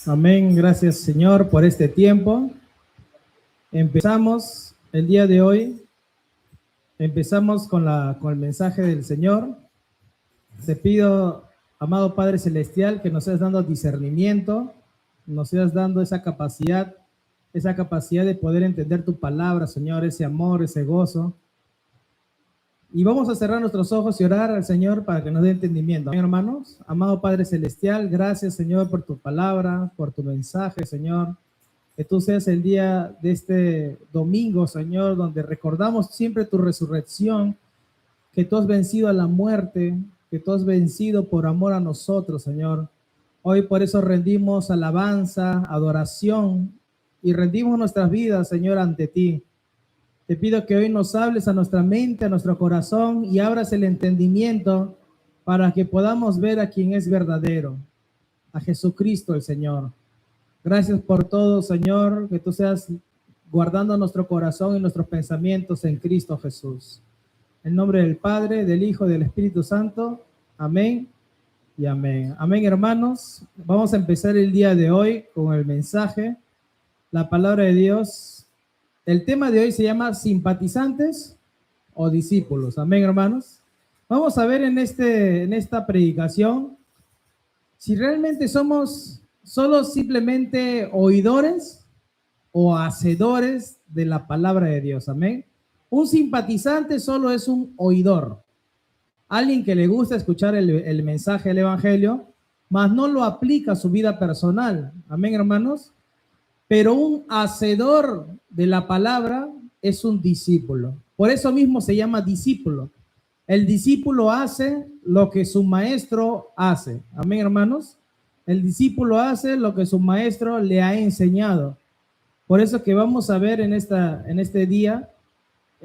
Amén. Gracias, Señor, por este tiempo. Empezamos el día de hoy. Empezamos con el mensaje del Señor. Te pido, amado Padre Celestial, que nos seas dando discernimiento, nos seas dando esa capacidad de poder entender tu palabra, Señor, ese amor, ese gozo. Y vamos a cerrar nuestros ojos y orar al Señor para que nos dé entendimiento. Amén, hermanos. Amado Padre Celestial, gracias, Señor, por tu palabra, por tu mensaje, Señor. Que tú seas el día de este domingo, Señor, donde recordamos siempre tu resurrección, que tú has vencido a la muerte, que tú has vencido por amor a nosotros, Señor. Hoy por eso rendimos alabanza, adoración y rendimos nuestras vidas, Señor, ante ti. Te pido que hoy nos hables a nuestra mente, a nuestro corazón y abras el entendimiento para que podamos ver a quien es verdadero, a Jesucristo el Señor. Gracias por todo, Señor, que tú seas guardando nuestro corazón y nuestros pensamientos en Cristo Jesús. En nombre del Padre, del Hijo y del Espíritu Santo. Amén y amén. Amén, hermanos. Vamos a empezar el día de hoy con el mensaje, la palabra de Dios. El tema de hoy se llama simpatizantes o discípulos. Amén, hermanos. Vamos a ver en esta predicación si realmente somos solo simplemente oidores o hacedores de la palabra de Dios. Amén. Un simpatizante solo es un oidor, alguien que le gusta escuchar el mensaje del evangelio, mas no lo aplica a su vida personal. Amén, hermanos. Pero un hacedor de la palabra es un discípulo. Por eso mismo se llama discípulo. El discípulo hace lo que su maestro hace. Amén, hermanos. El discípulo hace lo que su maestro le ha enseñado. Por eso que vamos a ver en este día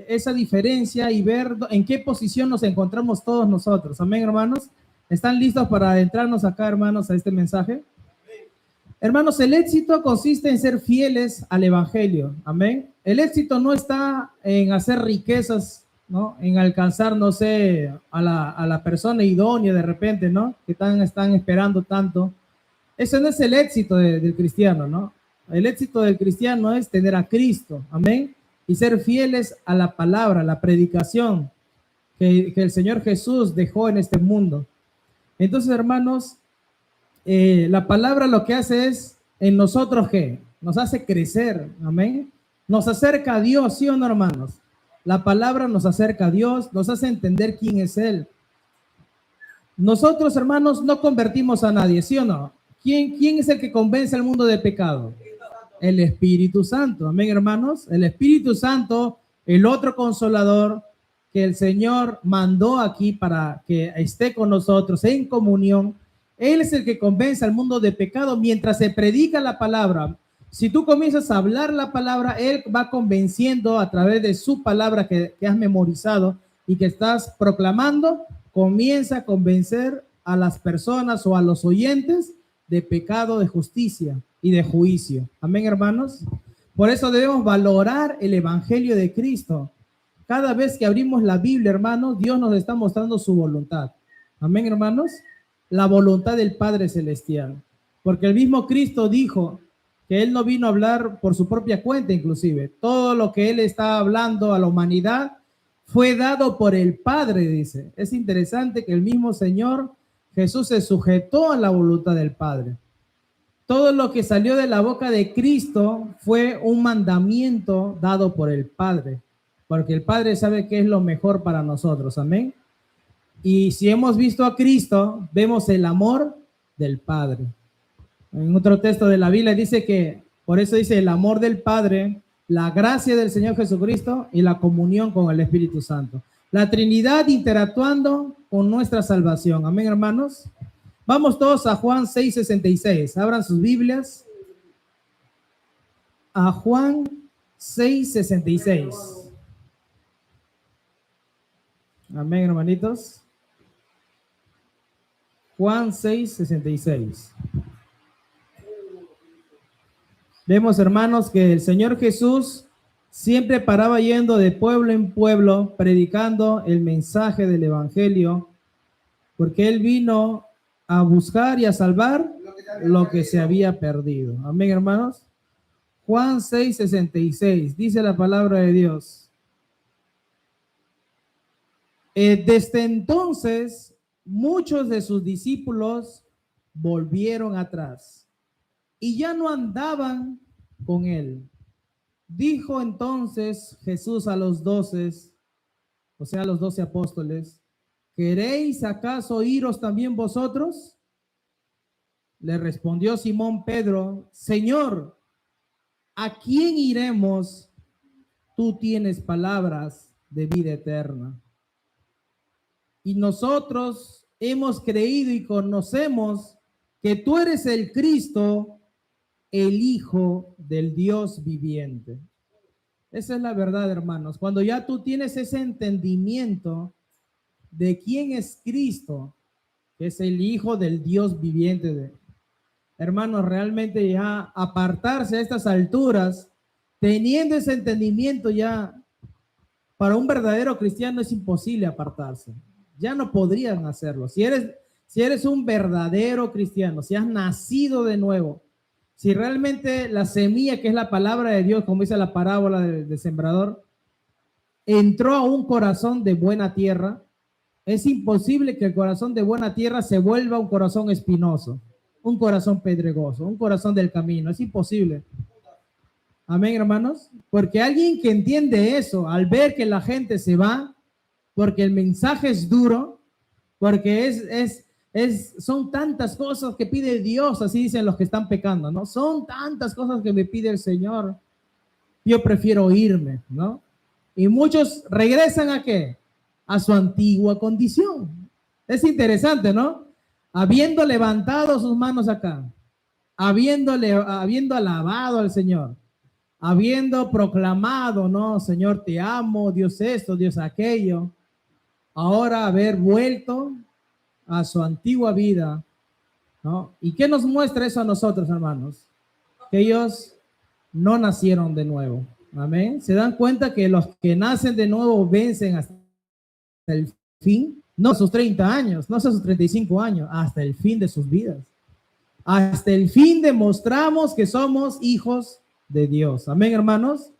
esa diferencia y ver en qué posición nos encontramos todos nosotros. Amén, hermanos. ¿Están listos para adentrarnos acá, hermanos, a este mensaje? Hermanos, el éxito consiste en ser fieles al evangelio. Amén. El éxito no está en hacer riquezas, ¿no? En alcanzar, no sé, a la persona idónea de repente, ¿no? Que están esperando tanto. Ese no es el éxito del cristiano, ¿no? El éxito del cristiano es tener a Cristo. Amén. Y ser fieles a la palabra, a la predicación que el Señor Jesús dejó en este mundo. Entonces, hermanos, la palabra lo que hace es en nosotros, ¿qué? Nos hace crecer, amén. Nos acerca a Dios, ¿sí o no, hermanos? La palabra nos acerca a Dios, nos hace entender quién es Él. Nosotros, hermanos, no convertimos a nadie, ¿sí o no? ¿Quién es el que convence al mundo de pecado? El Espíritu Santo, amén, hermanos. El Espíritu Santo, el otro consolador que el Señor mandó aquí para que esté con nosotros en comunión. Él es el que convence al mundo de pecado mientras se predica la palabra. Si tú comienzas a hablar la palabra, Él va convenciendo a través de su palabra que has memorizado y que estás proclamando, comienza a convencer a las personas o a los oyentes de pecado, de justicia y de juicio. Amén, hermanos. Por eso debemos valorar el evangelio de Cristo. Cada vez que abrimos la Biblia, hermanos, Dios nos está mostrando su voluntad. Amén, hermanos. La voluntad del Padre Celestial. Porque el mismo Cristo dijo que Él no vino a hablar por su propia cuenta, inclusive. Todo lo que Él está hablando a la humanidad fue dado por el Padre, dice. Es interesante que el mismo Señor Jesús se sujetó a la voluntad del Padre. Todo lo que salió de la boca de Cristo fue un mandamiento dado por el Padre, porque el Padre sabe qué es lo mejor para nosotros. Amén. Y si hemos visto a Cristo, vemos el amor del Padre. En otro texto de la Biblia dice que, por eso dice el amor del Padre, la gracia del Señor Jesucristo y la comunión con el Espíritu Santo. La Trinidad interactuando con nuestra salvación. Amén, hermanos. Vamos todos a Juan 6:66. Abran sus Biblias. A Juan 6:66. Amén, hermanitos. Juan 6:66. Vemos, hermanos, que el Señor Jesús siempre paraba yendo de pueblo en pueblo, predicando el mensaje del evangelio, porque Él vino a buscar y a salvar lo que se había perdido. Amén, hermanos. Juan 6:66, dice la palabra de Dios. Desde entonces, muchos de sus discípulos volvieron atrás y ya no andaban con él. Dijo entonces Jesús a los 12, o sea, a los 12 apóstoles: ¿queréis acaso iros también vosotros? Le respondió Simón Pedro: Señor, ¿a quién iremos? Tú tienes palabras de vida eterna. Y nosotros hemos creído y conocemos que tú eres el Cristo, el Hijo del Dios viviente. Esa es la verdad, hermanos. Cuando ya tú tienes ese entendimiento de quién es Cristo, que es el Hijo del Dios viviente, hermanos, realmente ya apartarse a estas alturas, teniendo ese entendimiento, ya para un verdadero cristiano es imposible apartarse. Ya no podrían hacerlo. Si eres un verdadero cristiano, si has nacido de nuevo, si realmente la semilla que es la palabra de Dios, como dice la parábola del sembrador, entró a un corazón de buena tierra, es imposible que el corazón de buena tierra se vuelva un corazón espinoso, un corazón pedregoso, un corazón del camino. Es imposible. Amén, hermanos. Porque alguien que entiende eso, al ver que la gente se va, porque el mensaje es duro, porque son tantas cosas que pide Dios, así dicen los que están pecando, ¿no? Son tantas cosas que me pide el Señor, yo prefiero irme, ¿no? Y muchos regresan ¿a qué? A su antigua condición. Es interesante, ¿no? Habiendo levantado sus manos acá, habiendo alabado al Señor, habiendo proclamado, ¿no? Señor, te amo, Dios esto, Dios aquello, ahora haber vuelto a su antigua vida, ¿no? ¿Y qué nos muestra eso a nosotros, hermanos? Que ellos no nacieron de nuevo. Amén. ¿Se dan cuenta que los que nacen de nuevo vencen hasta el fin? No a sus 30 años, no a sus 35 años, hasta el fin de sus vidas. Hasta el fin demostramos que somos hijos de Dios. Amén, hermanos.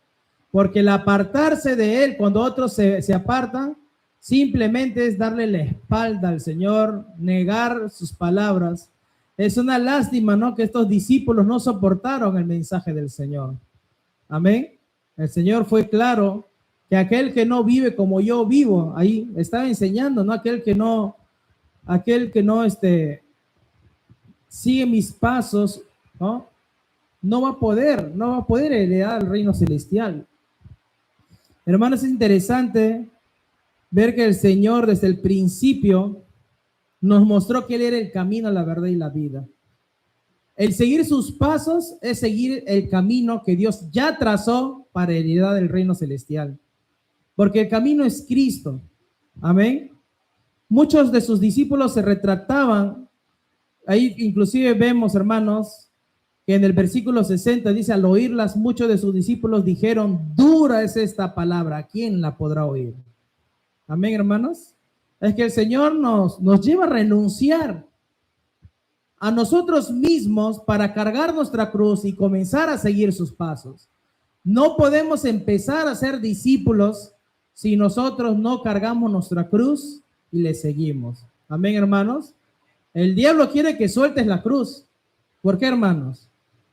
Porque el apartarse de Él, cuando otros se apartan, simplemente es darle la espalda al Señor, negar sus palabras. Es una lástima, ¿no?, que estos discípulos no soportaron el mensaje del Señor. Amén. El Señor fue claro que aquel que no vive como yo vivo, ahí estaba enseñando, ¿no? Aquel que no sigue mis pasos, ¿no? No va a poder heredar el reino celestial. Hermanos, es interesante ver que el Señor desde el principio nos mostró que Él era el camino, la verdad y la vida. El seguir sus pasos es seguir el camino que Dios ya trazó para heredar el reino celestial. Porque el camino es Cristo. Amén. Muchos de sus discípulos se retractaban. Ahí inclusive vemos, hermanos, que en el versículo 60 dice: al oírlas, muchos de sus discípulos dijeron: dura es esta palabra, ¿quién la podrá oír? Amén, hermanos. Es que el Señor nos lleva a renunciar a nosotros mismos para cargar nuestra cruz y comenzar a seguir sus pasos. No podemos empezar a ser discípulos si nosotros no cargamos nuestra cruz y le seguimos. Amén, hermanos. El diablo quiere que sueltes la cruz. ¿Por qué, hermanos?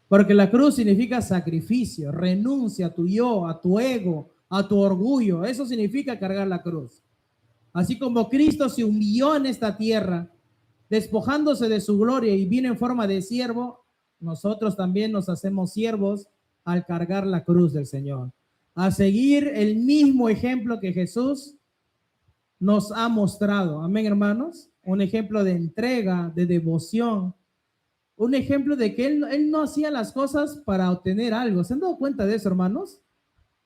Porque la cruz significa sacrificio, renuncia a tu yo, a tu ego, a tu orgullo. Eso significa cargar la cruz. Así como Cristo se humilló en esta tierra, despojándose de su gloria y vino en forma de siervo, nosotros también nos hacemos siervos al cargar la cruz del Señor, a seguir el mismo ejemplo que Jesús nos ha mostrado. Amén, hermanos. Un ejemplo de entrega, de devoción, un ejemplo de que él no hacía las cosas para obtener algo. ¿Se han dado cuenta de eso, hermanos?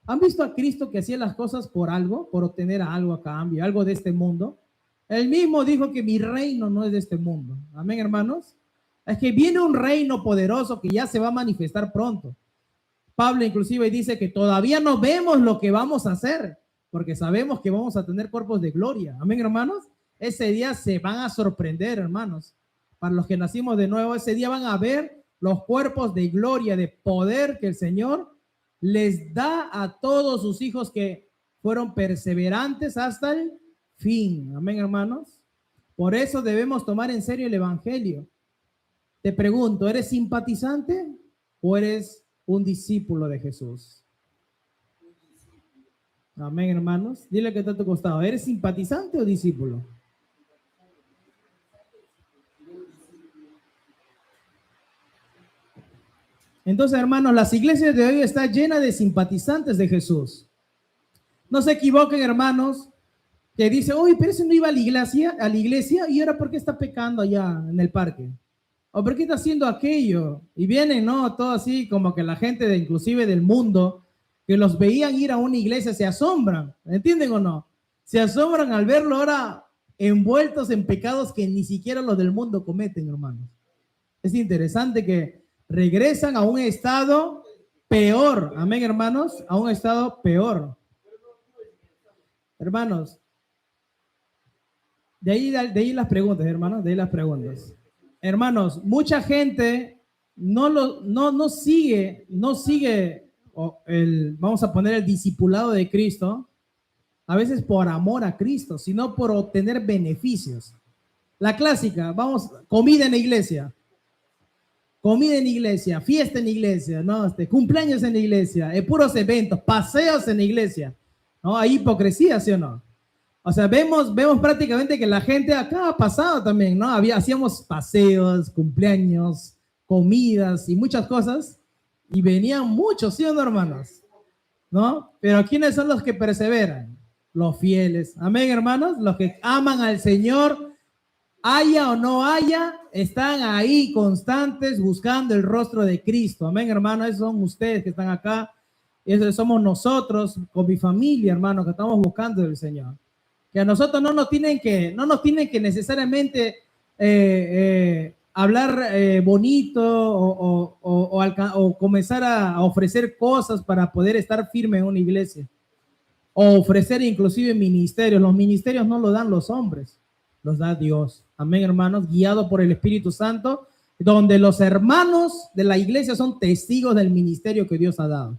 ¿Han visto a Cristo que hacía las cosas por algo, por obtener algo a cambio, algo de este mundo? Él mismo dijo que mi reino no es de este mundo. Amén, hermanos. Es que viene un reino poderoso que ya se va a manifestar pronto. Pablo inclusive dice que todavía no vemos lo que vamos a hacer, porque sabemos que vamos a tener cuerpos de gloria. Amén, hermanos. Ese día se van a sorprender, hermanos. para los que nacimos de nuevo, ese día van a ver los cuerpos de gloria, de poder que el Señor les da a todos sus hijos que fueron perseverantes hasta el fin. Amén, hermanos. Por eso debemos tomar en serio el Evangelio. Te pregunto, ¿eres simpatizante o eres un discípulo de Jesús? Amén, hermanos. Dile que está a tu costado. ¿Eres simpatizante o discípulo? Entonces, hermanos, las iglesias de hoy están llenas de simpatizantes de Jesús. No se equivoquen, hermanos, que dice, uy, pero ese no iba a la iglesia y ahora ¿por qué está pecando allá en el parque? ¿O por qué está haciendo aquello? Y vienen, ¿no? Todo así como que la gente inclusive del mundo, que los veían ir a una iglesia, se asombran, ¿entienden o no? Se asombran al verlo ahora envueltos en pecados que ni siquiera los del mundo cometen, hermanos. Es interesante que regresan a un estado peor, amén, hermanos, a un estado peor. Hermanos, de ahí las preguntas, hermanos, de ahí las preguntas. Hermanos, mucha gente no sigue vamos a poner el discipulado de Cristo, a veces por amor a Cristo, sino por obtener beneficios. La clásica, vamos, comida en la iglesia, fiesta en la iglesia, ¿no? Cumpleaños en la iglesia, puros eventos, paseos en la iglesia, ¿no? Hay hipocresía, ¿sí o no? O sea, vemos prácticamente que la gente acá ha pasado también, ¿no? Hacíamos paseos, cumpleaños, comidas y muchas cosas, y venían muchos, ¿sí o no, hermanos? ¿No? Pero ¿quiénes son los que perseveran? Los fieles. Amén, hermanos. Los que aman al Señor, haya o no haya, están ahí constantes buscando el rostro de Cristo. Amén, hermanos. Esos son ustedes que están acá. Esos somos nosotros con mi familia, hermanos, que estamos buscando el Señor. Que a nosotros no nos tienen que necesariamente hablar bonito o comenzar a ofrecer cosas para poder estar firme en una iglesia. O ofrecer inclusive ministerios. Los ministerios no los dan los hombres, los da Dios. Amén, hermanos, guiado por el Espíritu Santo, donde los hermanos de la iglesia son testigos del ministerio que Dios ha dado.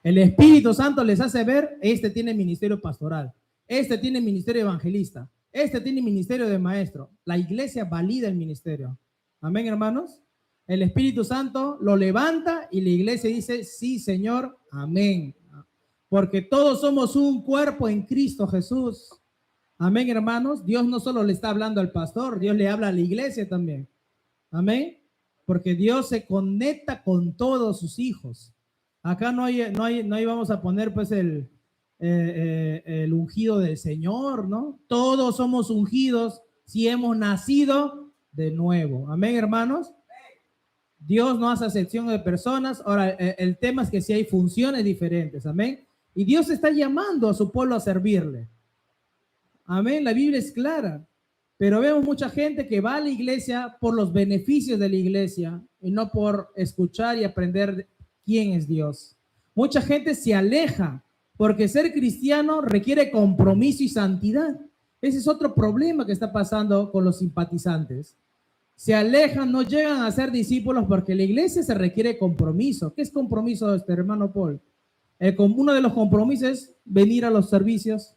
El Espíritu Santo les hace ver, este tiene ministerio pastoral, este tiene ministerio evangelista, este tiene ministerio de maestro. La iglesia valida el ministerio. Amén, hermanos. El Espíritu Santo lo levanta y la iglesia dice, sí, Señor, amén. Porque todos somos un cuerpo en Cristo Jesús. Amén, hermanos. Dios no solo le está hablando al pastor, Dios le habla a la iglesia también. Amén. Porque Dios se conecta con todos sus hijos. Acá no hay vamos a poner pues el ungido del Señor, ¿no? Todos somos ungidos si hemos nacido de nuevo. Amén, hermanos. Dios no hace excepción de personas. Ahora, el tema es que si hay funciones diferentes. Amén. Y Dios está llamando a su pueblo a servirle. Amén. La Biblia es clara. Pero vemos mucha gente que va a la iglesia por los beneficios de la iglesia y no por escuchar y aprender quién es Dios. Mucha gente se aleja porque ser cristiano requiere compromiso y santidad. Ese es otro problema que está pasando con los simpatizantes. Se alejan, no llegan a ser discípulos porque la iglesia se requiere compromiso. ¿Qué es compromiso, hermano Paul? Uno de los compromisos es venir a los servicios.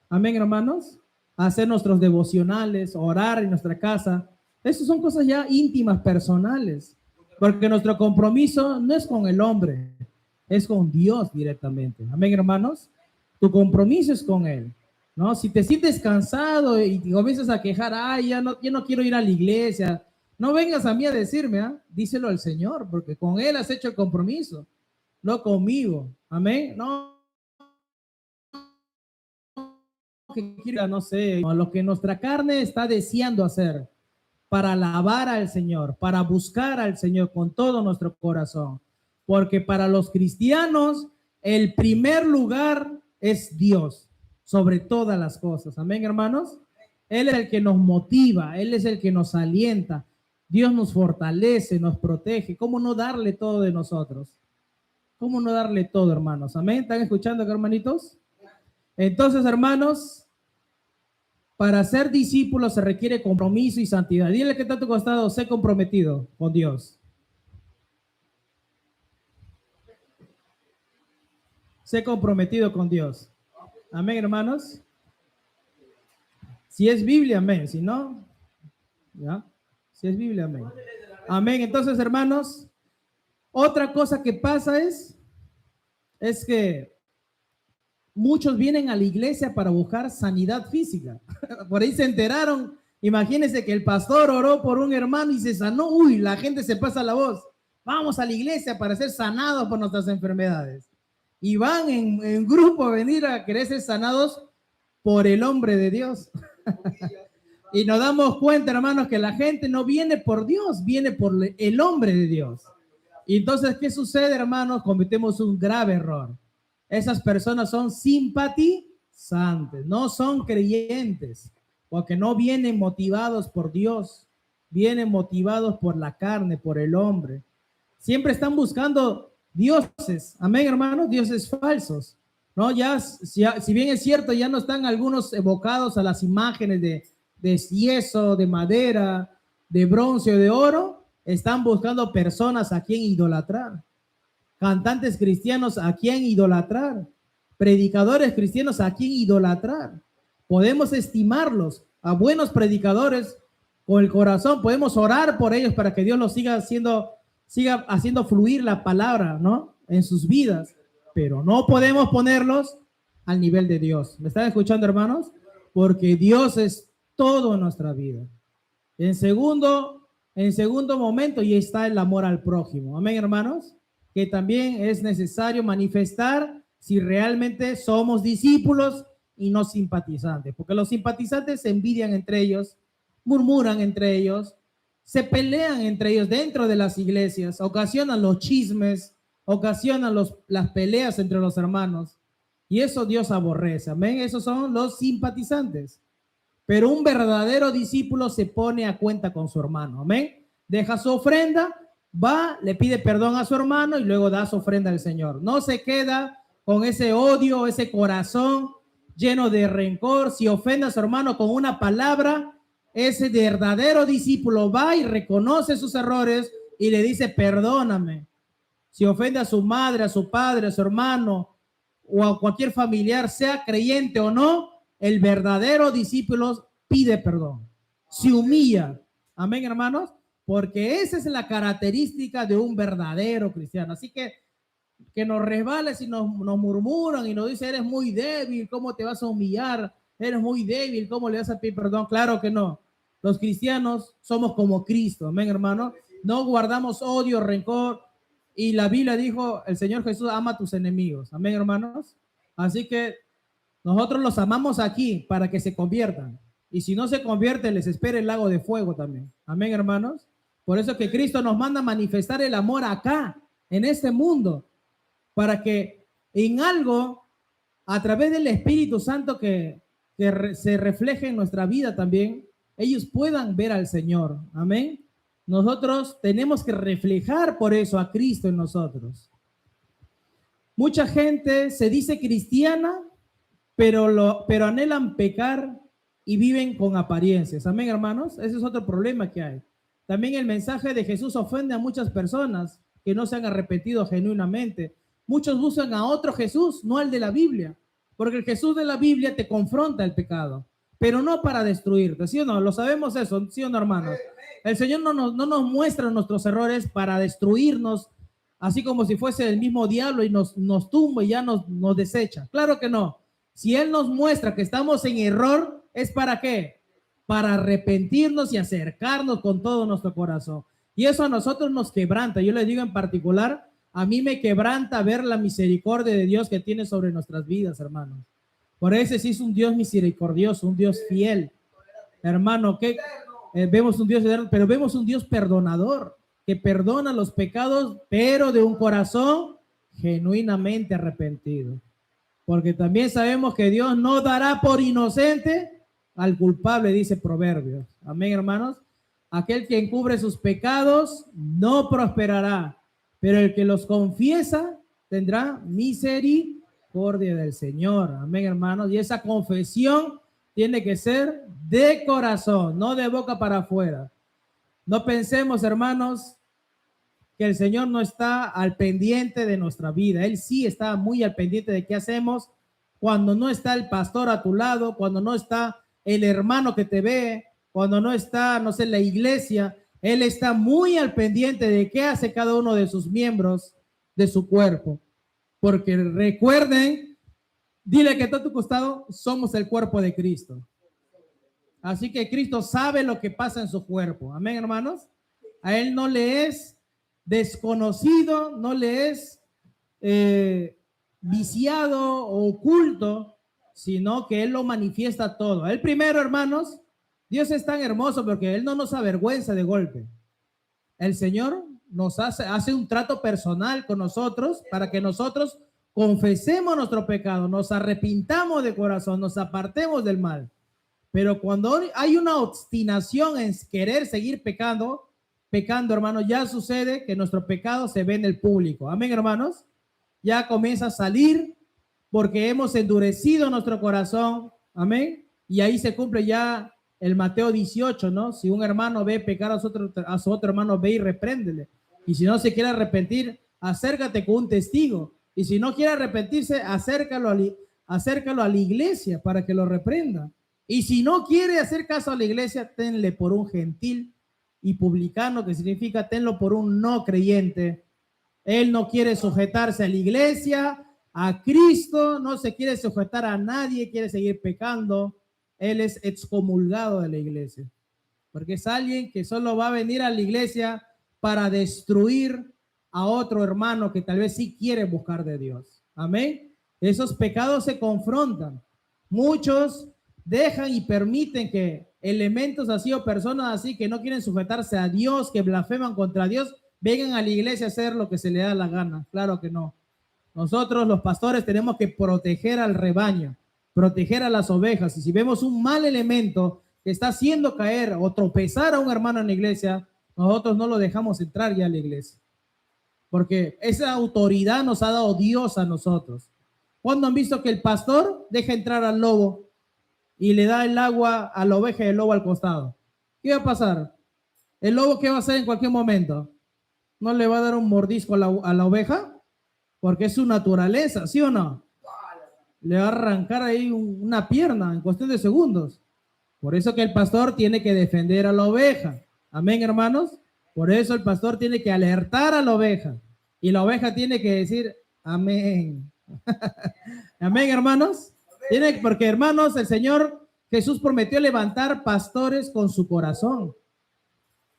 Amén, hermanos. Hacer nuestros devocionales, orar en nuestra casa. Esas son cosas ya íntimas, personales. Porque nuestro compromiso no es con el hombre, es con Dios directamente. Amén, hermanos. Tu compromiso es con Él, ¿no? Si te sientes cansado y comienzas a quejar, ay, ya no quiero ir a la iglesia, no vengas a mí a decirme, ¿eh? Díselo al Señor, porque con Él has hecho el compromiso, no conmigo. Amén. No sé, lo que nuestra carne está deseando hacer para alabar al Señor, para buscar al Señor con todo nuestro corazón. Porque para los cristianos, el primer lugar es Dios, sobre todas las cosas. Amén, hermanos. Él es el que nos motiva, Él es el que nos alienta. Dios nos fortalece, nos protege. ¿Cómo no darle todo de nosotros? ¿Cómo no darle todo, hermanos? Amén. ¿Están escuchando, hermanitos? Entonces, hermanos, Para ser discípulo se requiere compromiso y santidad. Dile que está a tu costado, sé comprometido con Dios. Sé comprometido con Dios. Amén, hermanos. Si es Biblia, amén. Si no, ¿ya? Si es Biblia, amén. Amén. Entonces, hermanos, otra cosa que pasa es que muchos vienen a la iglesia para buscar sanidad física. Por ahí se enteraron. Imagínense que el pastor oró por un hermano y se sanó. Uy, la gente se pasa la voz. Vamos a la iglesia para ser sanados por nuestras enfermedades. Y van en grupo a venir a querer ser sanados por el hombre de Dios. Y nos damos cuenta, hermanos, que la gente no viene por Dios, viene por el hombre de Dios. Y entonces, ¿qué sucede, hermanos? Cometemos un grave error. Esas personas son simpatizantes, no son creyentes, porque no vienen motivados por Dios, vienen motivados por la carne, por el hombre. Siempre están buscando dioses, amén, hermanos, dioses falsos, ¿no? Ya, si bien es cierto, ya no están algunos evocados a las imágenes de yeso, de madera, de bronce o de oro, están buscando personas a quien idolatrar. Cantantes cristianos a quien idolatrar, predicadores cristianos a quien idolatrar. Podemos estimarlos a buenos predicadores con el corazón, podemos orar por ellos para que Dios los siga haciendo fluir la palabra, ¿no? En sus vidas, pero no podemos ponerlos al nivel de Dios. ¿Me están escuchando, hermanos? Porque Dios es todo en nuestra vida. En segundo momento, y está el amor al prójimo. Amén, hermanos. Que también es necesario manifestar si realmente somos discípulos y no simpatizantes, porque los simpatizantes se envidian entre ellos, murmuran entre ellos, se pelean entre ellos dentro de las iglesias, ocasionan los chismes, ocasionan las peleas entre los hermanos, y eso Dios aborrece, amén. Esos son los simpatizantes. Pero un verdadero discípulo se pone a cuenta con su hermano, amén. Deja su ofrenda, va, le pide perdón a su hermano y luego da su ofrenda al Señor. No se queda con ese odio, ese corazón lleno de rencor. Si ofende a su hermano con una palabra, ese verdadero discípulo va y reconoce sus errores y le dice, perdóname. Si ofende a su madre, a su padre, a su hermano o a cualquier familiar, sea creyente o no, el verdadero discípulo pide perdón, se humilla. Amén, hermanos. Porque esa es la característica de un verdadero cristiano. Así que nos resbale si nos murmuran y nos dicen, eres muy débil, ¿cómo te vas a humillar? Eres muy débil, ¿cómo le vas a pedir perdón? Claro que no. Los cristianos somos como Cristo, amén, hermano. No guardamos odio, rencor. Y la Biblia dijo, el Señor Jesús ama a tus enemigos, amén, hermanos. Así que nosotros los amamos aquí para que se conviertan. Y si no se convierten, les espera el lago de fuego también. Amén, hermanos. Por eso que Cristo nos manda a manifestar el amor acá, en este mundo, para que en algo, a través del Espíritu Santo que se refleje en nuestra vida también, ellos puedan ver al Señor. Amén. Nosotros tenemos que reflejar por eso a Cristo en nosotros. Mucha gente se dice cristiana, pero anhelan pecar y viven con apariencias. Amén, hermanos. Ese es otro problema que hay. También el mensaje de Jesús ofende a muchas personas que no se han arrepentido genuinamente. Muchos buscan a otro Jesús, no al de la Biblia, porque el Jesús de la Biblia te confronta el pecado, pero no para destruirte, ¿sí o no? Lo sabemos eso, ¿sí o no, hermanos? El Señor no nos muestra nuestros errores para destruirnos, así como si fuese el mismo diablo y nos tumba y ya nos desecha. Claro que no. Si Él nos muestra que estamos en error, ¿es para qué? Para arrepentirnos y acercarnos con todo nuestro corazón. Y eso a nosotros nos quebranta. Yo les digo en particular, a mí me quebranta ver la misericordia de Dios que tiene sobre nuestras vidas, hermanos. Por eso sí es un Dios misericordioso, un Dios fiel. Hermano, que vemos un Dios, pero vemos un Dios perdonador, que perdona los pecados, pero de un corazón genuinamente arrepentido. Porque también sabemos que Dios no dará por inocente al culpable, dice Proverbios. Amén, hermanos. Aquel que encubre sus pecados no prosperará, pero el que los confiesa tendrá misericordia del Señor. Amén, hermanos. Y esa confesión tiene que ser de corazón, no de boca para afuera. No pensemos, hermanos, que el Señor no está al pendiente de nuestra vida. Él sí está muy al pendiente de qué hacemos cuando no está el pastor a tu lado, cuando no está el hermano que te ve, cuando no está, no sé, la iglesia. Él está muy al pendiente de qué hace cada uno de sus miembros de su cuerpo. Porque recuerden, dile que está a tu costado, somos el cuerpo de Cristo. Así que Cristo sabe lo que pasa en su cuerpo. Amén, hermanos. A Él no le es desconocido, no le es viciado o oculto, sino que Él lo manifiesta todo. Él primero, hermanos, Dios es tan hermoso porque Él no nos avergüenza de golpe. El Señor nos hace un trato personal con nosotros para que nosotros confesemos nuestro pecado, nos arrepintamos de corazón, nos apartemos del mal. Pero cuando hay una obstinación en querer seguir pecando, hermanos, ya sucede que nuestro pecado se ve en el público. Amén, hermanos. Ya comienza a salir porque hemos endurecido nuestro corazón. Amén. Y ahí se cumple ya el Mateo 18, ¿no? Si un hermano ve pecar a su otro hermano, ve y repréndele. Y si no se quiere arrepentir, acércate con un testigo. Y si no quiere arrepentirse, acércalo a la iglesia para que lo reprenda. Y si no quiere hacer caso a la iglesia, tenle por un gentil y publicano, que significa tenlo por un no creyente. Él no quiere sujetarse a la iglesia, a Cristo, no se quiere sujetar a nadie, quiere seguir pecando. Él es excomulgado de la iglesia, porque es alguien que solo va a venir a la iglesia para destruir a otro hermano que tal vez sí quiere buscar de Dios. Amén. Esos pecados se confrontan. Muchos dejan y permiten que elementos así o personas así que no quieren sujetarse a Dios, que blasfeman contra Dios, vengan a la iglesia a hacer lo que se le da la gana. Claro que no. Nosotros los pastores tenemos que proteger al rebaño, proteger a las ovejas. Y si vemos un mal elemento que está haciendo caer o tropezar a un hermano en la iglesia, nosotros no lo dejamos entrar ya a la iglesia. Porque esa autoridad nos ha dado Dios a nosotros. ¿Cuándo han visto que el pastor deja entrar al lobo y le da el agua a la oveja y el lobo al costado? ¿Qué va a pasar? ¿El lobo qué va a hacer en cualquier momento? ¿No le va a dar un mordisco a la oveja? Porque es su naturaleza, ¿sí o no? Le va a arrancar ahí una pierna en cuestión de segundos. Por eso que el pastor tiene que defender a la oveja. Amén, hermanos. Por eso el pastor tiene que alertar a la oveja. Y la oveja tiene que decir, amén. Amén, hermanos. Porque, hermanos, el Señor Jesús prometió levantar pastores con su corazón,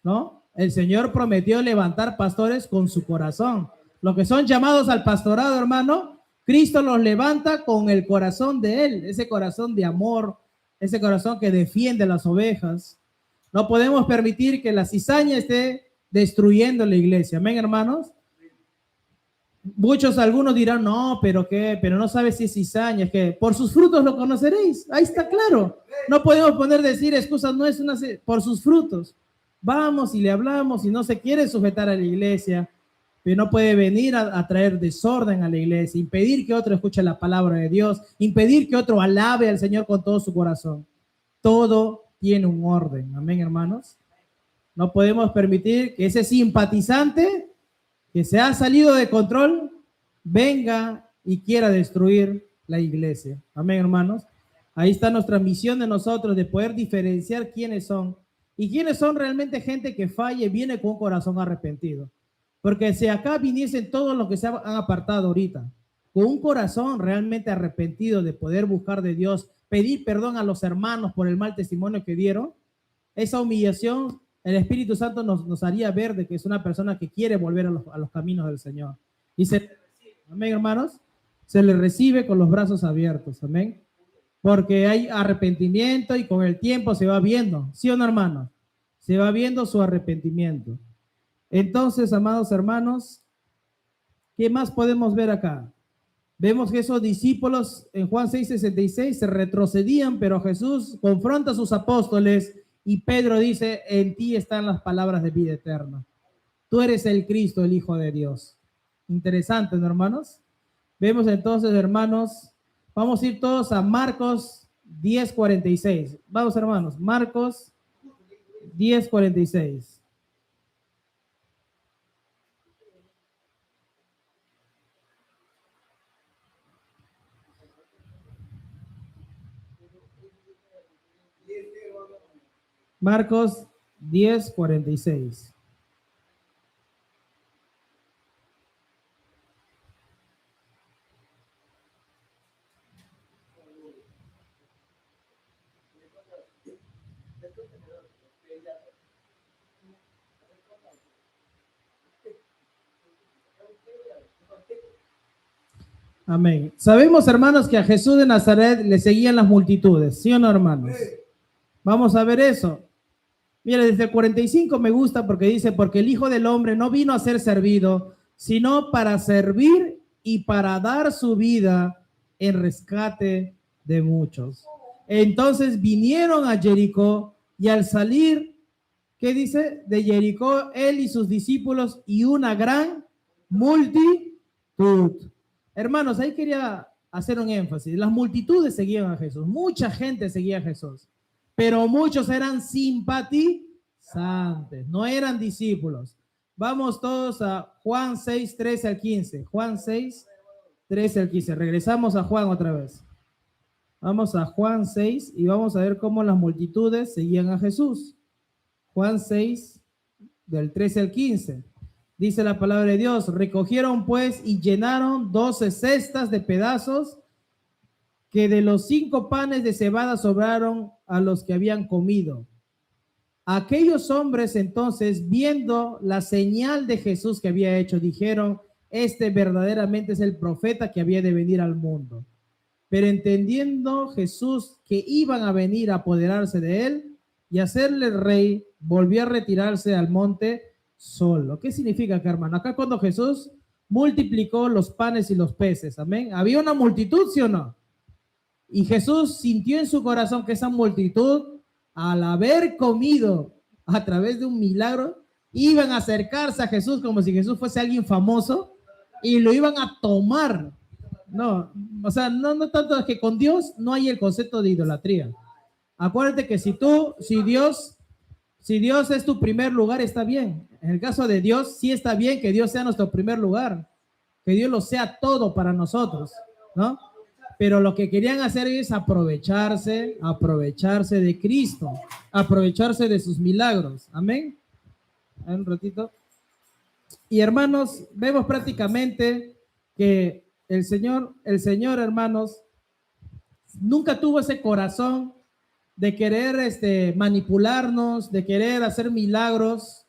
¿no? El Señor prometió levantar pastores con su corazón. Los que son llamados al pastorado, hermano, Cristo los levanta con el corazón de Él, ese corazón de amor, ese corazón que defiende las ovejas. No podemos permitir que la cizaña esté destruyendo la iglesia. Amén, hermanos. Algunos dirán, no, pero no sabes si es cizaña, es que por sus frutos lo conoceréis. Ahí está claro. No podemos decir excusas, no es por sus frutos. Vamos y le hablamos y no se quiere sujetar a la iglesia, pero no puede venir a traer desorden a la iglesia, impedir que otro escuche la palabra de Dios, impedir que otro alabe al Señor con todo su corazón. Todo tiene un orden. Amén, hermanos. No podemos permitir que ese simpatizante que se ha salido de control venga y quiera destruir la iglesia. Amén, hermanos. Ahí está nuestra misión de nosotros de poder diferenciar quiénes son y quiénes son realmente gente que falla y viene con un corazón arrepentido. Porque si acá viniesen todos los que se han apartado ahorita, con un corazón realmente arrepentido de poder buscar de Dios, pedir perdón a los hermanos por el mal testimonio que dieron, esa humillación, el Espíritu Santo nos haría ver de que es una persona que quiere volver a los caminos del Señor. Y amén, hermanos, se le recibe con los brazos abiertos, amén. Porque hay arrepentimiento y con el tiempo se va viendo, ¿sí o no, hermanos? Se va viendo su arrepentimiento. Entonces, amados hermanos, ¿qué más podemos ver acá? Vemos que esos discípulos en Juan 6:66 se retrocedían, pero Jesús confronta a sus apóstoles y Pedro dice, en ti están las palabras de vida eterna. Tú eres el Cristo, el Hijo de Dios. Interesante, ¿no, hermanos? Vemos entonces, hermanos, vamos a ir todos a Marcos 10:46. Vamos, hermanos. Marcos 10:46. Marcos 10:46. Amén. Sabemos, hermanos, que a Jesús de Nazaret le seguían las multitudes, ¿sí o no, hermanos? Vamos a ver eso. Mira, desde el 45 me gusta porque dice, porque el Hijo del Hombre no vino a ser servido, sino para servir y para dar su vida en rescate de muchos. Entonces vinieron a Jericó y al salir, ¿qué dice? De Jericó, él y sus discípulos y una gran multitud. Hermanos, ahí quería hacer un énfasis. Las multitudes seguían a Jesús. Mucha gente seguía a Jesús. Pero muchos eran simpatizantes. No eran discípulos. Vamos todos a Juan 6, 13 al 15. Juan 6, 13 al 15. Regresamos a Juan otra vez. Vamos a Juan 6 y vamos a ver cómo las multitudes seguían a Jesús. Juan 6, del 13 al 15. Dice la palabra de Dios, recogieron pues y llenaron 12 cestas de pedazos que de los 5 panes de cebada sobraron a los que habían comido. Aquellos hombres entonces, viendo la señal de Jesús que había hecho, dijeron, este verdaderamente es el profeta que había de venir al mundo. Pero entendiendo Jesús que iban a venir a apoderarse de él y hacerle rey, volvió a retirarse al monte solo. ¿Qué significa acá, hermano? Acá cuando Jesús multiplicó los panes y los peces, amén. Había una multitud, ¿sí o no? Y Jesús sintió en su corazón que esa multitud, al haber comido a través de un milagro, iban a acercarse a Jesús como si Jesús fuese alguien famoso y lo iban a tomar. No, o sea, no tanto es que con Dios no hay el concepto de idolatría. Acuérdate que si Dios es tu primer lugar, está bien. En el caso de Dios, sí está bien que Dios sea nuestro primer lugar, que Dios lo sea todo para nosotros, ¿no? Pero lo que querían hacer es aprovecharse de Cristo, aprovecharse de sus milagros. Amén. Un ratito. Y hermanos, vemos prácticamente que el Señor, hermanos, nunca tuvo ese corazón de querer manipularnos, de querer hacer milagros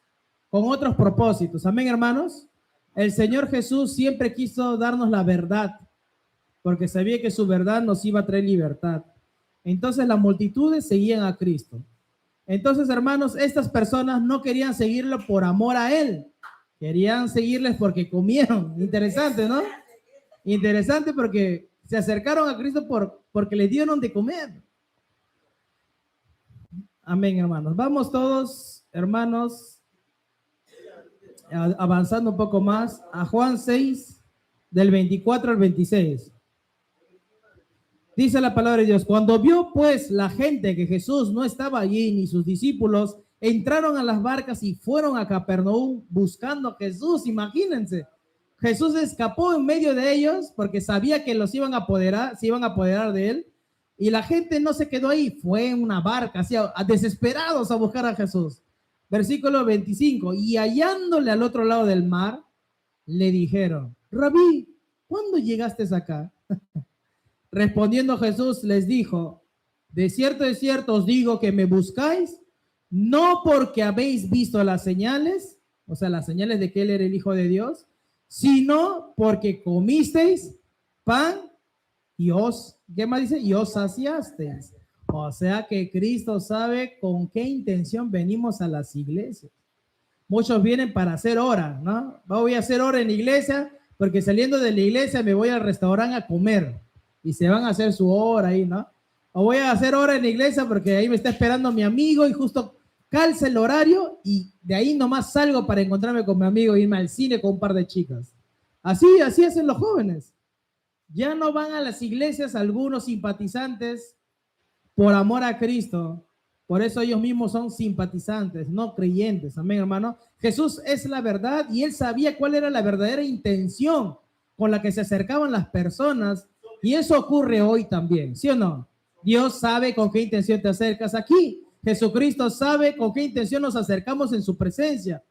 con otros propósitos. Amén, hermanos. El Señor Jesús siempre quiso darnos la verdad, porque sabía que su verdad nos iba a traer libertad. Entonces las multitudes seguían a Cristo. Entonces, hermanos, estas personas no querían seguirlo por amor a Él, querían seguirles porque comieron. Interesante, ¿no? Interesante porque se acercaron a Cristo porque le dieron de comer. Amén, hermanos. Vamos todos, hermanos, avanzando un poco más a Juan 6, del 24 al 26. Dice la palabra de Dios, cuando vio pues la gente que Jesús no estaba allí ni sus discípulos, entraron a las barcas y fueron a Capernaum buscando a Jesús. Imagínense, Jesús escapó en medio de ellos porque sabía que los iban a apoderar, se iban a apoderar de él. Y la gente no se quedó ahí, fue en una barca, así, desesperados a buscar a Jesús. Versículo 25, y hallándole al otro lado del mar, le dijeron, Rabí, ¿cuándo llegaste acá? Respondiendo Jesús les dijo, de cierto os digo que me buscáis, no porque habéis visto las señales, o sea, las señales de que él era el Hijo de Dios, sino porque comisteis pan y ¿qué más dice? Y os saciasteis. O sea que Cristo sabe con qué intención venimos a las iglesias. Muchos vienen para hacer hora, ¿no? Voy a hacer hora en la iglesia porque saliendo de la iglesia me voy al restaurante a comer y se van a hacer su hora ahí, ¿no? O voy a hacer hora en la iglesia porque ahí me está esperando mi amigo y justo calza el horario y de ahí nomás salgo para encontrarme con mi amigo e irme al cine con un par de chicas. Así hacen los jóvenes. Ya no van a las iglesias algunos simpatizantes por amor a Cristo. Por eso ellos mismos son simpatizantes, no creyentes. Amén, hermano. Jesús es la verdad y él sabía cuál era la verdadera intención con la que se acercaban las personas. Y eso ocurre hoy también, ¿sí o no? Dios sabe con qué intención te acercas aquí. Jesucristo sabe con qué intención nos acercamos en su presencia.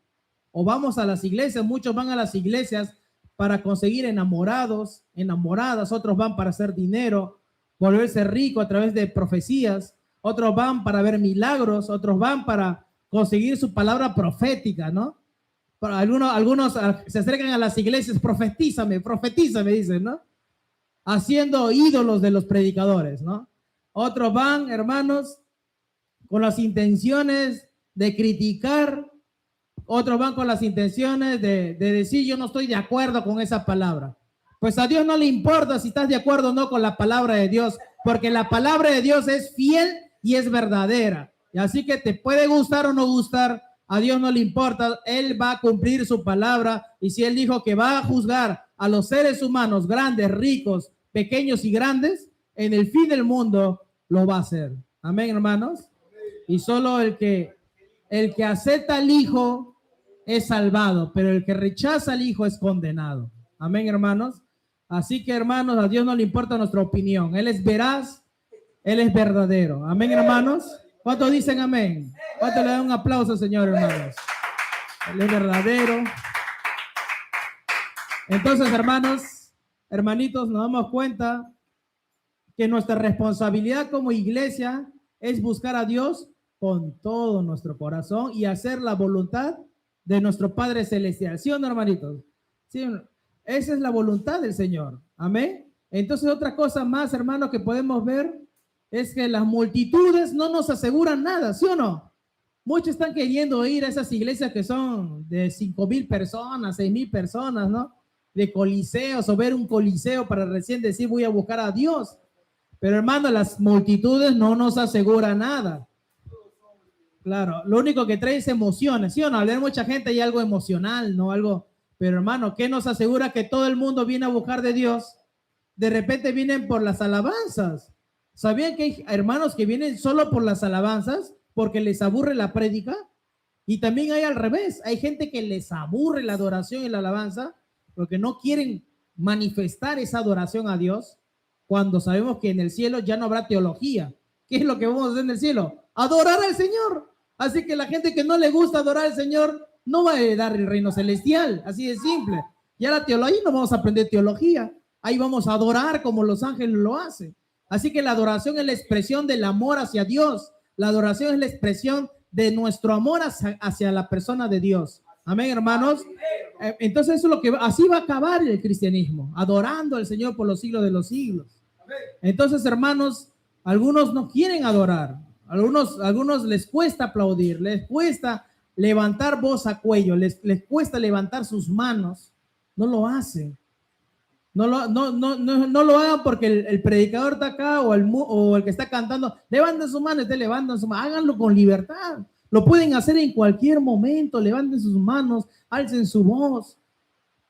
O vamos a las iglesias, muchos van a las iglesias para conseguir enamorados, enamoradas, otros van para hacer dinero, volverse rico a través de profecías, otros van para ver milagros, otros van para conseguir su palabra profética, ¿no? Para algunos se acercan a las iglesias, profetízame, dicen, ¿no? Haciendo ídolos de los predicadores, ¿no? Otros van, hermanos, con las intenciones de criticar, otros van con las intenciones de decir yo no estoy de acuerdo con esa palabra. Pues a Dios no le importa si estás de acuerdo o no con la palabra de Dios, porque la palabra de Dios es fiel y es verdadera. Y así que te puede gustar o no gustar, a Dios no le importa, Él va a cumplir su palabra. Y si Él dijo que va a juzgar a los seres humanos, grandes, ricos, pequeños y grandes, en el fin del mundo lo va a hacer. Amén, hermanos. Y solo el que acepta al Hijo es salvado, pero el que rechaza al Hijo es condenado. Amén, hermanos. Así que, hermanos, a Dios no le importa nuestra opinión. Él es veraz, Él es verdadero. Amén, hermanos. ¿Cuántos dicen amén? ¿Cuántos le dan un aplauso, Señor, hermanos? Él es verdadero. Entonces, hermanos, hermanitos, nos damos cuenta que nuestra responsabilidad como iglesia es buscar a Dios con todo nuestro corazón y hacer la voluntad de nuestro Padre Celestial. ¿Sí o no, hermanitos? ¿Sí o no? Esa es la voluntad del Señor. Amén. Entonces, otra cosa más, hermanos, que podemos ver es que las multitudes no nos aseguran nada, ¿sí o no? Muchos están queriendo ir a esas iglesias que son de 5,000 personas, 6,000 personas, ¿no? De coliseos o ver un coliseo para recién decir voy a buscar a Dios. Pero hermano, las multitudes no nos aseguran nada. Claro, lo único que trae es emociones, ¿sí o no? Al ver mucha gente hay algo emocional, ¿no? Algo, pero hermano, ¿qué nos asegura que todo el mundo viene a buscar de Dios? De repente vienen por las alabanzas. ¿Sabían que hay hermanos que vienen solo por las alabanzas porque les aburre la prédica? Y también hay al revés, hay gente que les aburre la adoración y la alabanza porque no quieren manifestar esa adoración a Dios cuando sabemos que en el cielo ya no habrá teología. ¿Qué es lo que vamos a hacer en el cielo? Adorar al Señor. Así que la gente que no le gusta adorar al Señor no va a heredar el reino celestial, así de simple. Ya la teología, ahí no vamos a aprender teología, ahí vamos a adorar como los ángeles lo hacen. Así que la adoración es la expresión del amor hacia Dios, la adoración es la expresión de nuestro amor hacia la persona de Dios. Amén, hermanos. Entonces eso es lo que así va a acabar el cristianismo, adorando al Señor por los siglos de los siglos. Entonces, hermanos, algunos no quieren adorar, algunos les cuesta aplaudir, les cuesta levantar voz a cuello, les cuesta levantar sus manos, no lo hacen. No lo hagan porque el predicador está acá o el que está cantando, levanten su mano, levantan su mano, háganlo con libertad. Lo pueden hacer en cualquier momento, levanten sus manos, alcen su voz,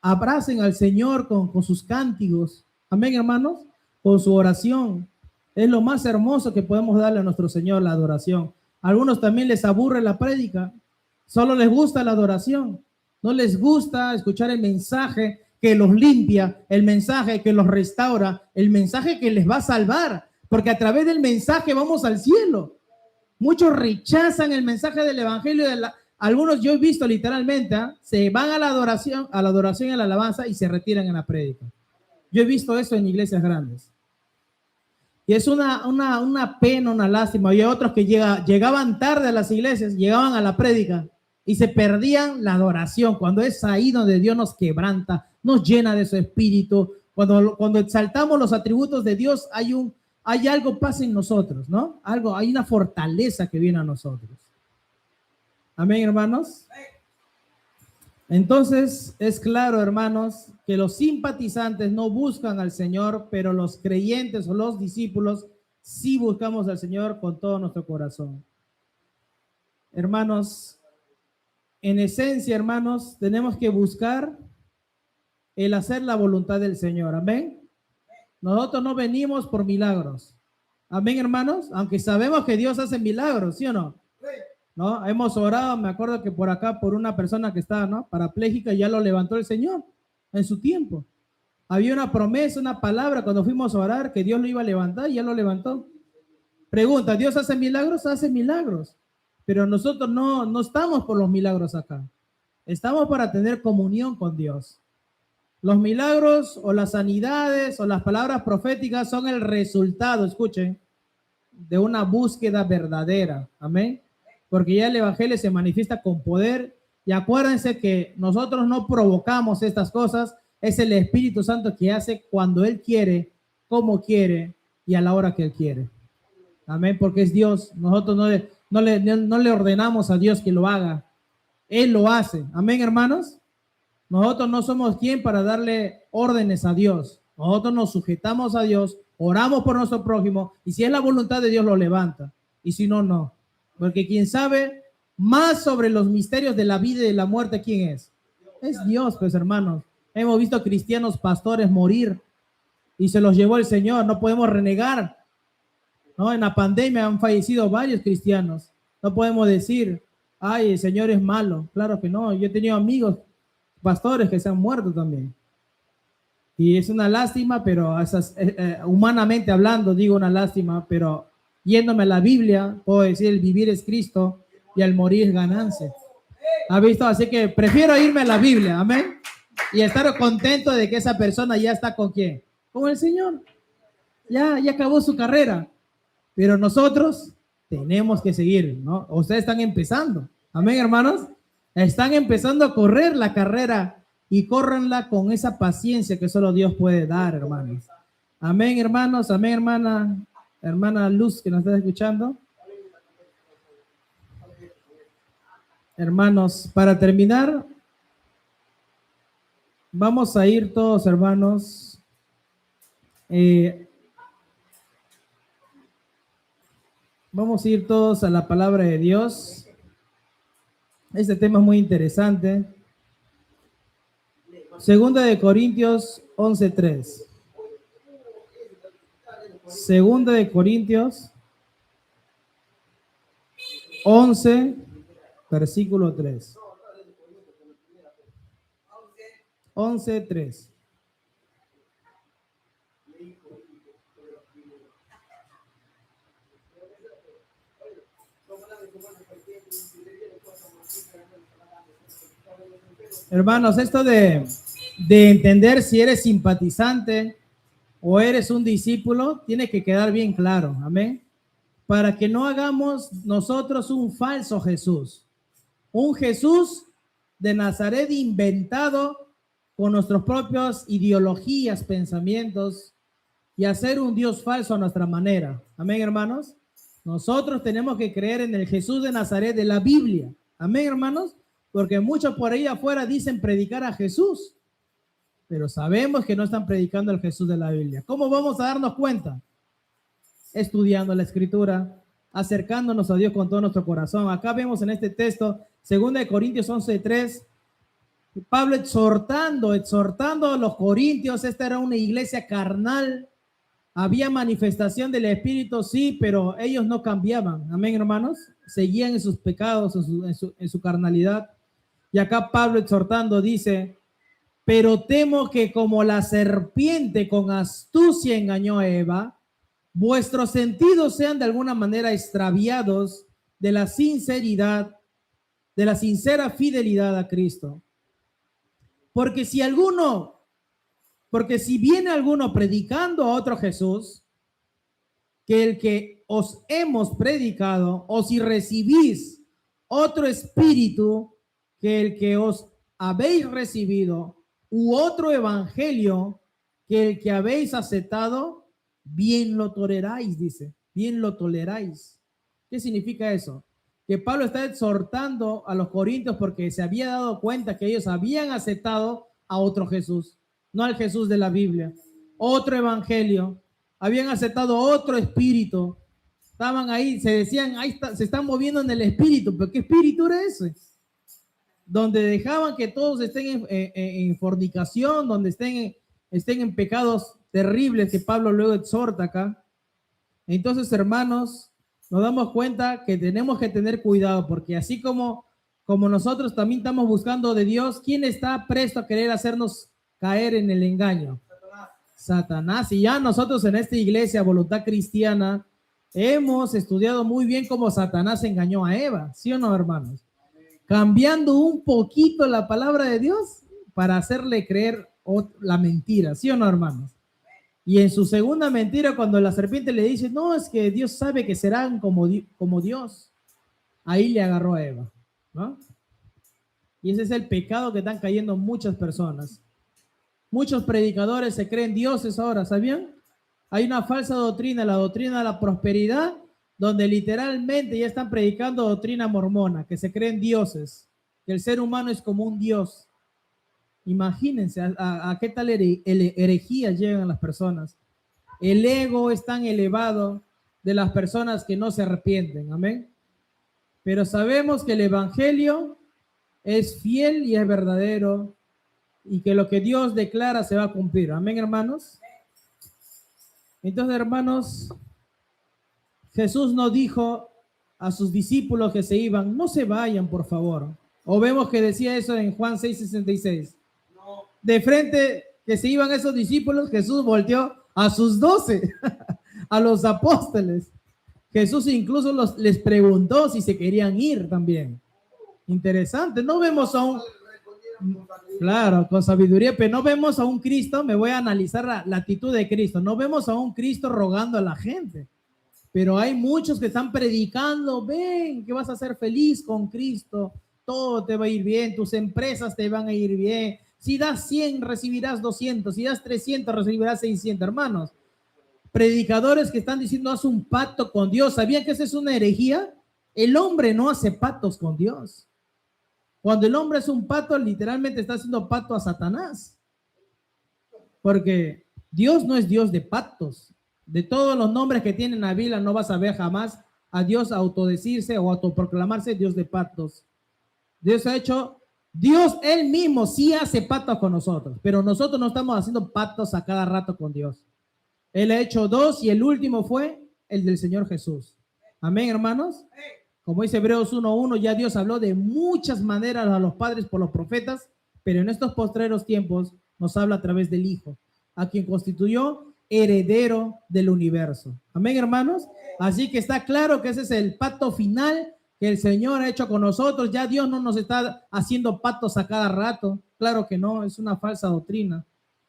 abracen al Señor con sus cánticos. Amén, hermanos, con su oración. Es lo más hermoso que podemos darle a nuestro Señor, la adoración. A algunos también les aburre la prédica, solo les gusta la adoración, no les gusta escuchar el mensaje que los limpia, el mensaje que los restaura, el mensaje que les va a salvar, porque a través del mensaje vamos al cielo. Muchos rechazan el mensaje del evangelio, algunos yo he visto literalmente, se van a la adoración y a la alabanza y se retiran en la prédica. Yo he visto eso en iglesias grandes. Y es una pena, una lástima. Había otros que llegaban tarde a las iglesias, llegaban a la prédica y se perdían la adoración, cuando es ahí donde Dios nos quebranta, nos llena de su espíritu. Cuando exaltamos los atributos de Dios, hay algo pasa en nosotros, ¿no? Hay una fortaleza que viene a nosotros. Amén, hermanos. Entonces, es claro, hermanos, que los simpatizantes no buscan al Señor, pero los creyentes o los discípulos sí buscamos al Señor con todo nuestro corazón. Hermanos, en esencia, hermanos, tenemos que buscar el hacer la voluntad del Señor. Amén. Nosotros no venimos por milagros. Amén, hermanos. Aunque sabemos que Dios hace milagros, ¿sí o no? ¿No? Hemos orado, me acuerdo que por acá, por una persona que estaba, ¿no?, parapléjica, ya lo levantó el Señor en su tiempo. Había una promesa, una palabra cuando fuimos a orar que Dios lo iba a levantar y ya lo levantó. Pregunta, ¿Dios hace milagros? Hace milagros. Pero nosotros no estamos por los milagros acá. Estamos para tener comunión con Dios. Los milagros o las sanidades o las palabras proféticas son el resultado, escuchen, de una búsqueda verdadera. Amén. Porque ya el evangelio se manifiesta con poder. Y acuérdense que nosotros no provocamos estas cosas. Es el Espíritu Santo que hace cuando Él quiere, como quiere y a la hora que Él quiere. Amén, porque es Dios. Nosotros no le ordenamos a Dios que lo haga. Él lo hace. Amén, hermanos. Nosotros no somos quien para darle órdenes a Dios. Nosotros nos sujetamos a Dios, oramos por nuestro prójimo y si es la voluntad de Dios lo levanta. Y si no, no. Porque quien sabe más sobre los misterios de la vida y de la muerte, ¿quién es? Es Dios, pues, hermanos. Hemos visto cristianos pastores morir y se los llevó el Señor. No podemos renegar, ¿no? En la pandemia han fallecido varios cristianos. No podemos decir, ay, el Señor es malo. Claro que no. Yo he tenido amigos pastores que se han muerto también. Y es una lástima, pero humanamente hablando, digo una lástima, pero yéndome a la Biblia, puedo decir, el vivir es Cristo y el morir es ganancia. ¿Ha visto? Así que prefiero irme a la Biblia, amén, y estar contento de que esa persona ya está con quién, con el Señor. Ya acabó su carrera, pero nosotros tenemos que seguir, ¿no? Ustedes están empezando, amén, hermanos. Están empezando a correr la carrera y córranla con esa paciencia que solo Dios puede dar, hermanos. Amén, hermanos. Amén, hermana Luz, que nos está escuchando. Hermanos, para terminar, vamos a ir todos, hermanos, vamos a ir todos a la palabra de Dios. Este tema es muy interesante. Segunda de Corintios 11:3. Segunda de Corintios 11, versículo 3. 11:3. Hermanos, esto de entender si eres simpatizante o eres un discípulo, tiene que quedar bien claro, amén, para que no hagamos nosotros un falso Jesús, un Jesús de Nazaret inventado con nuestras propias ideologías, pensamientos y hacer un Dios falso a nuestra manera, amén, hermanos. Nosotros tenemos que creer en el Jesús de Nazaret de la Biblia, amén, hermanos, porque muchos por ahí afuera dicen predicar a Jesús, pero sabemos que no están predicando el Jesús de la Biblia. ¿Cómo vamos a darnos cuenta? Estudiando la Escritura, acercándonos a Dios con todo nuestro corazón. Acá vemos en este texto, 2 Corintios 11:3, Pablo exhortando a los corintios. Esta era una iglesia carnal. Había manifestación del Espíritu, sí, pero ellos no cambiaban. Amén, hermanos. Seguían en sus pecados, en su carnalidad. Y acá Pablo exhortando dice, pero temo que como la serpiente con astucia engañó a Eva, vuestros sentidos sean de alguna manera extraviados de la sinceridad, de la sincera fidelidad a Cristo. Porque si viene alguno predicando a otro Jesús, que el que os hemos predicado, o si recibís otro espíritu que el que os habéis recibido, u otro evangelio que el que habéis aceptado, bien lo toleráis, dice, bien lo toleráis. ¿Qué significa eso? Que Pablo está exhortando a los corintios porque se había dado cuenta que ellos habían aceptado a otro Jesús, no al Jesús de la Biblia, otro evangelio, habían aceptado otro espíritu, estaban ahí, se decían, ahí está, se están moviendo en el espíritu, pero ¿qué espíritu era ese? Donde dejaban que todos estén en fornicación, donde estén en pecados terribles que Pablo luego exhorta acá. Entonces, hermanos, nos damos cuenta que tenemos que tener cuidado, porque así como nosotros también estamos buscando de Dios, ¿quién está presto a querer hacernos caer en el engaño? Satanás. Y ya nosotros en esta iglesia, Voluntad Cristiana, hemos estudiado muy bien cómo Satanás engañó a Eva, ¿sí o no, hermanos? Cambiando un poquito la palabra de Dios para hacerle creer la mentira, ¿sí o no, hermanos? Y en su segunda mentira, cuando la serpiente le dice, no, es que Dios sabe que serán como Dios, ahí le agarró a Eva, ¿no? Y ese es el pecado que están cayendo muchas personas. Muchos predicadores se creen dioses ahora, ¿sabían? Hay una falsa doctrina, la doctrina de la prosperidad, donde literalmente ya están predicando doctrina mormona, que se creen dioses, que el ser humano es como un dios. Imagínense a qué tal herejía llegan las personas. El ego es tan elevado de las personas que no se arrepienten, amén. Pero sabemos que el evangelio es fiel y es verdadero y que lo que Dios declara se va a cumplir, amén, hermanos. Entonces, hermanos, Jesús no dijo a sus discípulos que se iban, no se vayan, por favor. O vemos que decía eso en Juan 6:66. De frente que se iban esos discípulos, Jesús volteó a sus 12, a los apóstoles. Jesús incluso les preguntó si se querían ir también. Interesante, no vemos a un... Claro, con sabiduría, pero no vemos a un Cristo, me voy a analizar la actitud de Cristo, no vemos a un Cristo rogando a la gente, pero hay muchos que están predicando, ven, que vas a ser feliz con Cristo, todo te va a ir bien, tus empresas te van a ir bien, si das 100 recibirás 200, si das 300 recibirás 600, hermanos. Predicadores que están diciendo haz un pacto con Dios, ¿sabían que esa es una herejía? El hombre no hace pactos con Dios. Cuando el hombre es un pato, literalmente está haciendo pacto a Satanás. Porque Dios no es Dios de pactos. De todos los nombres que tiene en la Biblia, no vas a ver jamás a Dios autodecirse o autoproclamarse Dios de pactos. Dios ha hecho, Dios él mismo sí hace pactos con nosotros, pero nosotros no estamos haciendo pactos a cada rato con Dios. Él ha hecho 2 y el último fue el del Señor Jesús. Amén, hermanos. Como dice Hebreos 1:1, ya Dios habló de muchas maneras a los padres por los profetas, pero en estos postreros tiempos nos habla a través del Hijo, a quien constituyó heredero del universo. Amén, hermanos. Así que está claro que ese es el pacto final que el Señor ha hecho con nosotros. Ya Dios no nos está haciendo pactos a cada rato. Claro que no, es una falsa doctrina.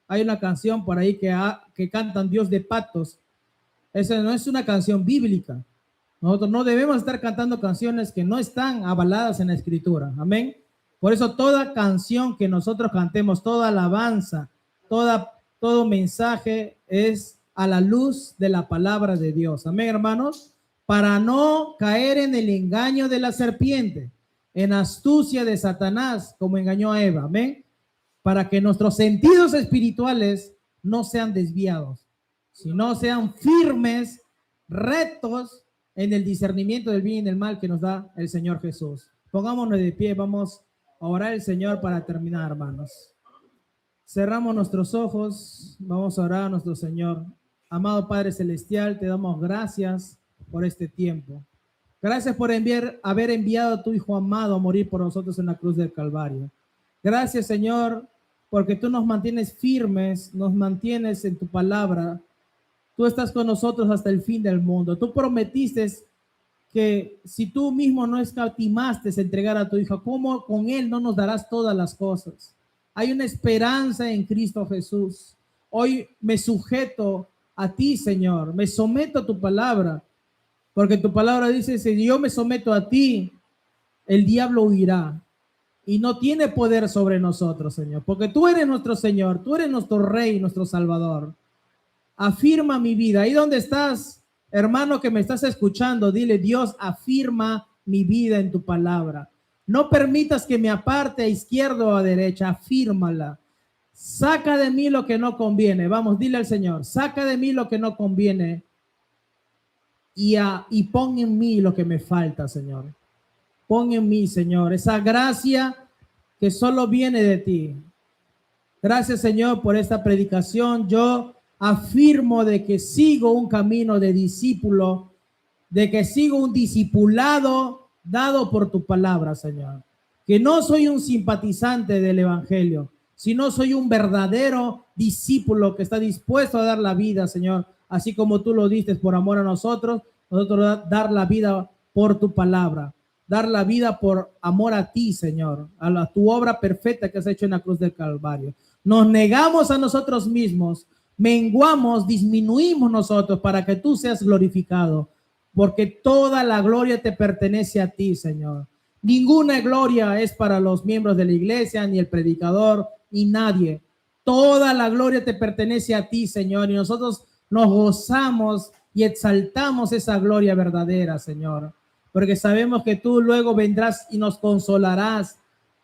Hay una canción por ahí que cantan Dios de pactos. Esa no es una canción bíblica. Nosotros no debemos estar cantando canciones que no están avaladas en la Escritura. Amén. Por eso toda canción que nosotros cantemos, toda alabanza, todo mensaje es a la luz de la palabra de Dios. Amén, hermanos. Para no caer en el engaño de la serpiente, en astucia de Satanás, como engañó a Eva. Amén. Para que nuestros sentidos espirituales no sean desviados, sino sean firmes, rectos, en el discernimiento del bien y del mal que nos da el Señor Jesús. Pongámonos de pie, vamos a orar al Señor para terminar, hermanos. Cerramos nuestros ojos, vamos a orar a nuestro Señor. Amado Padre Celestial, te damos gracias por este tiempo. Gracias por haber enviado a tu Hijo amado a morir por nosotros en la cruz del Calvario. Gracias, Señor, porque tú nos mantienes firmes, nos mantienes en tu palabra. Tú estás con nosotros hasta el fin del mundo. Tú prometiste que si tú mismo no escatimaste entregar a tu Hijo, ¿cómo con Él no nos darás todas las cosas? Hay una esperanza en Cristo Jesús. Hoy me sujeto a ti, Señor. Me someto a tu palabra. Porque tu palabra dice, si yo me someto a ti, el diablo huirá. Y no tiene poder sobre nosotros, Señor. Porque tú eres nuestro Señor. Tú eres nuestro Rey, nuestro Salvador. Afirma mi vida. Ahí donde estás, hermano que me estás escuchando, dile, Dios, afirma mi vida en tu palabra. No permitas que me aparte a izquierda o a derecha, afírmala. Saca de mí lo que no conviene. Vamos, dile al Señor, saca de mí lo que no conviene y pon en mí lo que me falta, Señor. Pon en mí, Señor, esa gracia que solo viene de ti. Gracias, Señor, por esta predicación. Yo afirmo de que sigo un camino de discípulo, de que sigo un discipulado dado por tu palabra, Señor. Que no soy un simpatizante del evangelio, sino soy un verdadero discípulo que está dispuesto a dar la vida, Señor, así como tú lo diste por amor a nosotros dar la vida por tu palabra, dar la vida por amor a ti, Señor, a tu obra perfecta que has hecho en la cruz del Calvario. Nos negamos a nosotros mismos, menguamos, disminuimos nosotros para que tú seas glorificado, porque toda la gloria te pertenece a ti, Señor. Ninguna gloria es para los miembros de la iglesia, ni el predicador, ni nadie. Toda la gloria te pertenece a ti, Señor, y nosotros nos gozamos y exaltamos esa gloria verdadera, Señor, porque sabemos que tú luego vendrás y nos consolarás,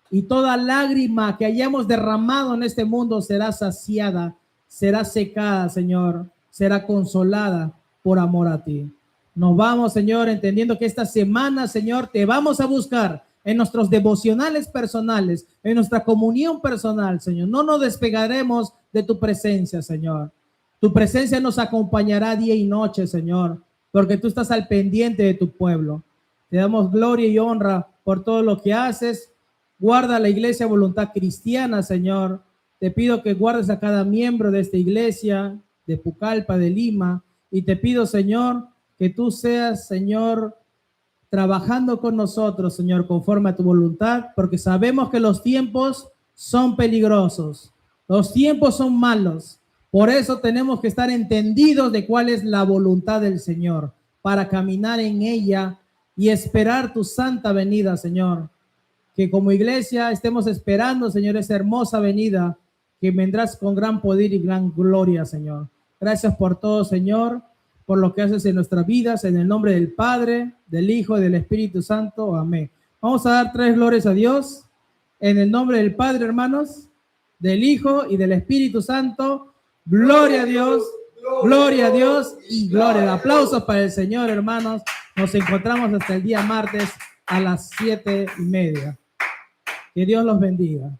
y toda lágrima que hayamos derramado en este mundo será saciada, será secada, Señor, será consolada por amor a ti. Nos vamos, Señor, entendiendo que esta semana, Señor, te vamos a buscar en nuestros devocionales personales, en nuestra comunión personal, Señor. No nos despegaremos de tu presencia, Señor. Tu presencia nos acompañará día y noche, Señor, porque tú estás al pendiente de tu pueblo. Te damos gloria y honra por todo lo que haces. Guarda la iglesia Voluntad Cristiana, Señor. Te pido que guardes a cada miembro de esta iglesia, de Pucallpa, de Lima, y te pido, Señor, que tú seas, Señor, trabajando con nosotros, Señor, conforme a tu voluntad, porque sabemos que los tiempos son peligrosos, los tiempos son malos. Por eso tenemos que estar entendidos de cuál es la voluntad del Señor, para caminar en ella y esperar tu santa venida, Señor. Que como iglesia estemos esperando, Señor, esa hermosa venida, que vendrás con gran poder y gran gloria, Señor. Gracias por todo, Señor, por lo que haces en nuestras vidas, en el nombre del Padre, del Hijo y del Espíritu Santo. Amén. Vamos a dar 3 glorias a Dios. En el nombre del Padre, hermanos, del Hijo y del Espíritu Santo. Gloria a Dios, gloria a Dios y gloria. Aplausos para el Señor, hermanos. Nos encontramos hasta el día martes a las 7:30. Que Dios los bendiga.